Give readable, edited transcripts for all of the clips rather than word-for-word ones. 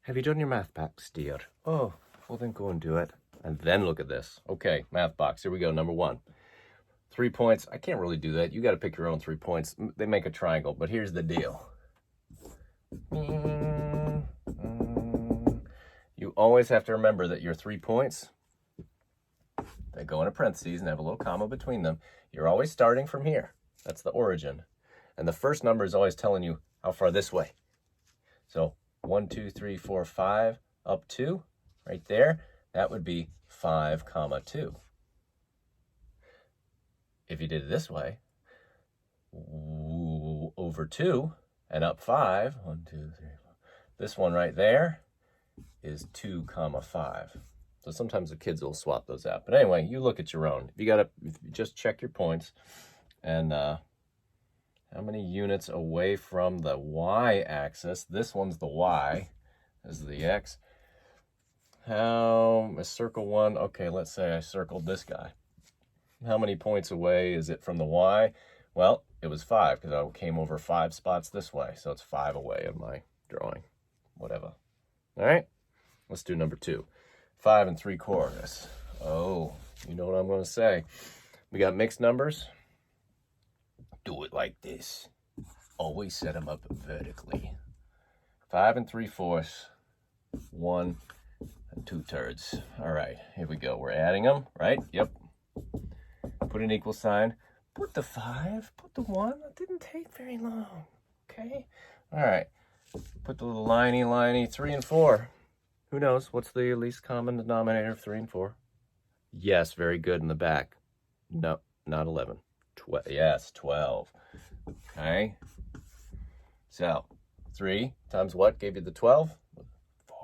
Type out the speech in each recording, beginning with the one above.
Have you done your math box, dear? Oh, well then go and do it. And then look at this. Okay, math box. Here we go. Number 1. 3 points. I can't really do that. You got to pick your own 3 points. They make a triangle, but here's the deal. You always have to remember that your 3 points, they go into parentheses and have a little comma between them. You're always starting from here. That's the origin. And the first number is always telling you how far this way. So 1, 2, 3, 4, 5, up 2, right there. That would be 5, 2. If you did it this way, over 2 and up 5, 1, 2, 3, 4. This one right there is 2, 5. So sometimes the kids will swap those out. But anyway, you look at your own. You just check your points and how many units away from the y-axis. This one's the y, this is the x. I circle 1. Okay, let's say I circled this guy. How many points away is it from the y? Well, it was 5 because I came over 5 spots this way. So it's 5 away in my drawing, whatever. All right, let's do number 2. 5 3/4. Oh, you know what I'm going to say. We got mixed numbers. Do it like this. Always set them up vertically. 5 3/4, 1 2/3. All right, here we go. We're adding them, right? Yep. Put an equal sign. Put the 5, put the 1. It didn't take very long. Okay. All right. Put the little liney, 3 and 4. Who knows? What's the least common denominator of 3 and 4? Yes, very good in the back. No, not 11. Yes, 12. Okay. So 3 times what gave you the 12? 4.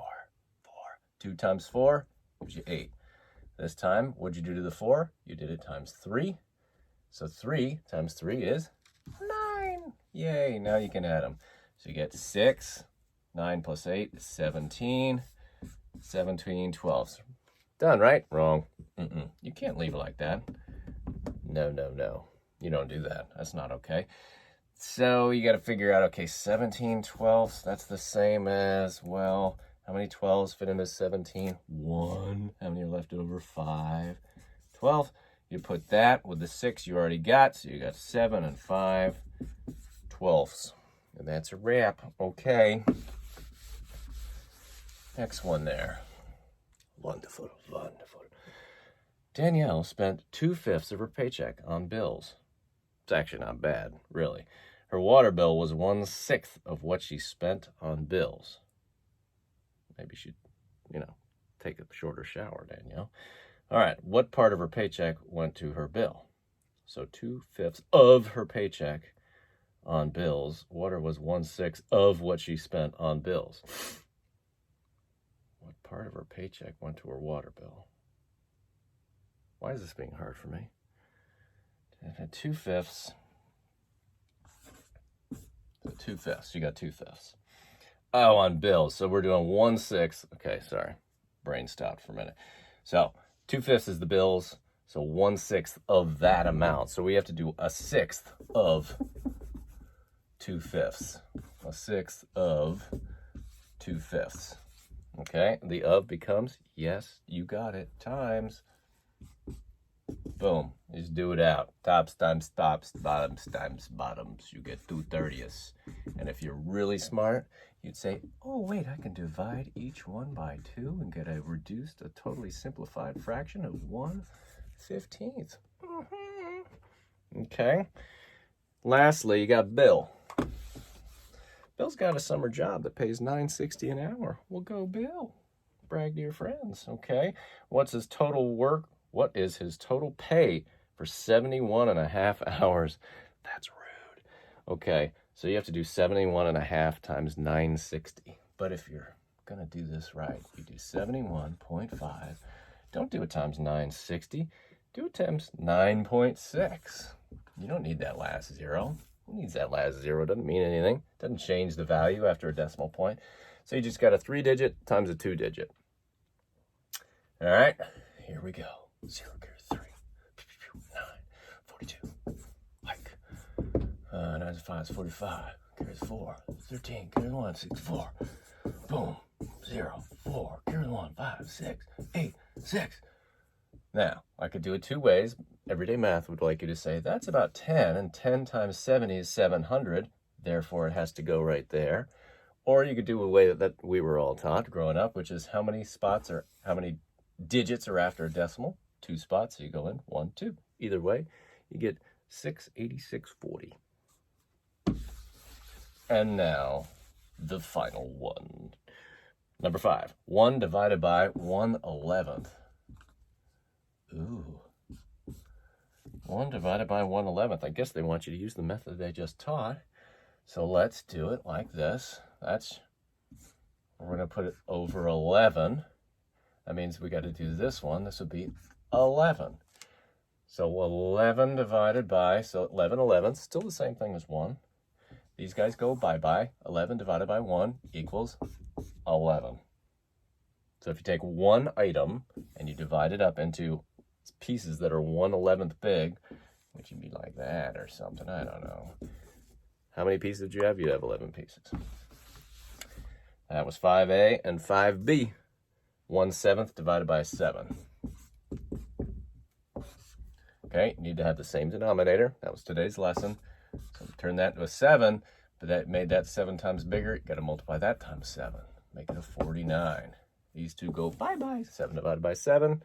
2 times 4 gives you 8. This time, what'd you do to the 4? You did it times 3. So 3 times 3 is 9. Yay, now you can add them. So you get 6, 9 plus 8 is 17, 12. Done, right? Wrong. You can't leave it like that. No. You don't do that. That's not okay. So you got to figure out, okay, 17 12ths, that's the same as, well, how many 12s fit into 17? 1. How many are left over? 5. 12. You put that with the 6 you already got, so you got 7 and 5 12ths. And that's a wrap. Okay. Next one there. Wonderful. Danielle spent 2/5 of her paycheck on bills. It's actually not bad, really. Her water bill was 1/6 of what she spent on bills. Maybe she'd, take a shorter shower, Danielle. All right, what part of her paycheck went to her bill? So 2/5 of her paycheck on bills. Water was 1/6 of what she spent on bills. What part of her paycheck went to her water bill? Why is this being hard for me? 2/5. 2/5. You got 2/5. Oh, on bills. So we're doing 1/6. Okay, sorry. Brain stopped for a minute. So 2/5 is the bills. So 1/6 of that amount. So we have to do 1/6 of 2/5. 1/6 of 2/5. Okay, the of becomes, yes, you got it, times. Boom, just do it out. Tops times tops, bottoms times bottoms. You get 2/30. And if you're really smart, you'd say, oh, wait, I can divide each one by 2 and get a totally simplified fraction of 1/15. Okay. Lastly, you got Bill. Bill's got a summer job that pays $9.60 an hour. Well, go Bill. Brag to your friends, okay? What is his total pay for 71.5 hours? That's rude. Okay, so you have to do 71.5 times 960. But if you're going to do this right, you do 71.5. Don't do it times 960. Do it times 9.6. You don't need that last zero. Who needs that last zero? Doesn't mean anything. Doesn't change the value after a decimal point. So you just got a 3-digit times a 2-digit. All right, here we go. 0 carries 3. 9, 42. Hike. 9 to 5 is 45. Carries 4. 13. Carries 1. 64. Boom. 0. 6, 8, 6. Now, I could do it two ways. Everyday math would like you to say, that's about 10, and 10 times 70 is 700. Therefore, it has to go right there. Or you could do a way that we were all taught growing up, which is how many digits are after a decimal? 2 spots, so you go in 1, 2. Either way, you get 68640. And now, the final one. Number 5, 1 divided by 1/11. Ooh. 1 divided by 1/11. I guess they want you to use the method they just taught. So let's do it like this. We're going to put it over 11. That means we got to do this one. This would be 11. So 11 divided by, so 11 11ths, still the same thing as 1. These guys go bye-bye. 11 divided by 1 equals 11. So if you take one item and you divide it up into pieces that are 1/11th big, which would be like that or something, I don't know. How many pieces did you have? You have 11 pieces. That was 5A and 5B. 1/7 divided by 7. Okay, you need to have the same denominator. That was today's lesson. So turn that into a 7, but that made that 7 times bigger. You got to multiply that times 7. Make it a 49. These two go bye-bye. 7 divided by 7.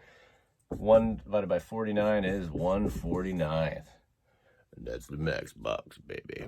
1 divided by 49 is 1/49th. And that's the max box, baby.